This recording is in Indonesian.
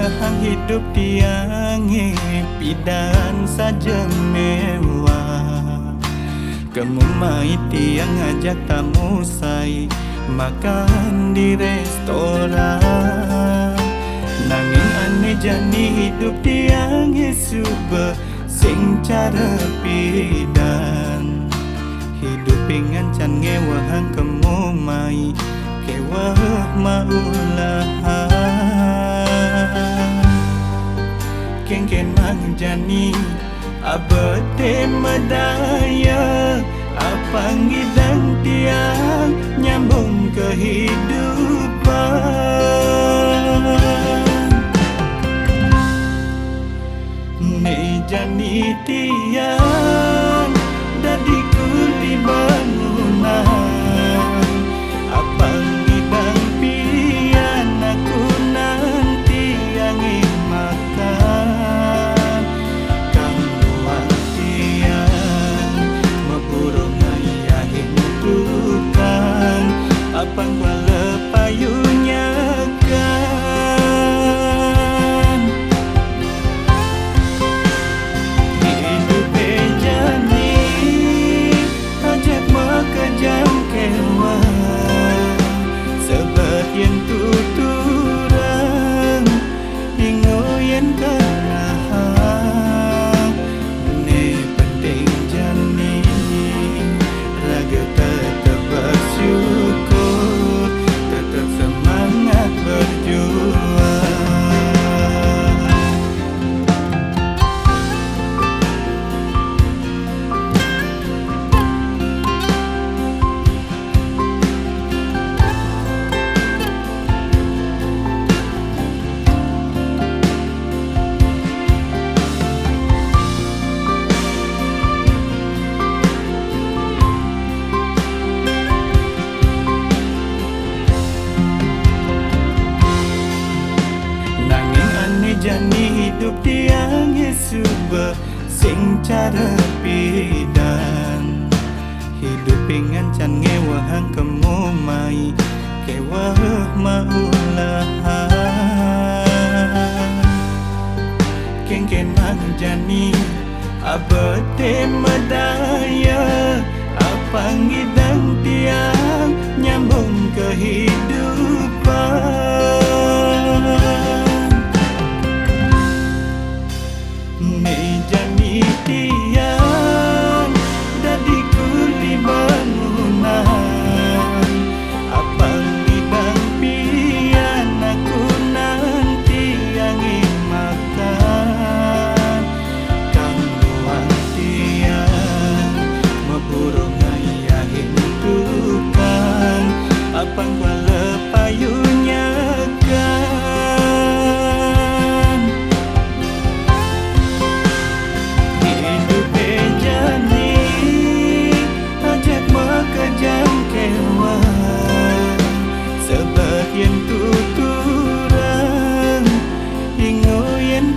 hang hidup tiang pidan saja mewah. Kemumai tiang ngajak tamu say makan di restoran. Nanging aneh jani hidup tiang suba sing cara pidan. Hidup pingan can ngewahang kemumai kewah maulahan. Kengken mang jani abete medaya apang idang tiang nyambung kehidupan. Ne jani tiang dadi kuli bangunan apang idang pian aku nanti yang makan kamu tiang memburung ayahin tukang apang wala payunya kan hidup jani ajak makajam kewah sebagian tuturan ingoyen kanahan. Ne penting jani raga tetap bersyukur tetap semangat berjuang. Jani hidup tiang suba sing cara pidan. Hidup pingan can ngewahang kemumai kewah maulahan. Kengken mang jani abete medaya apang idang tiang nyambung kehidupan. Ne jani tiang dadi kuli bangunan apang idang pian aku nanti yang makan kamu tiang memburung ayahin tukang apang wala payunya kan kejam kewah sebagian tuturan ingoyen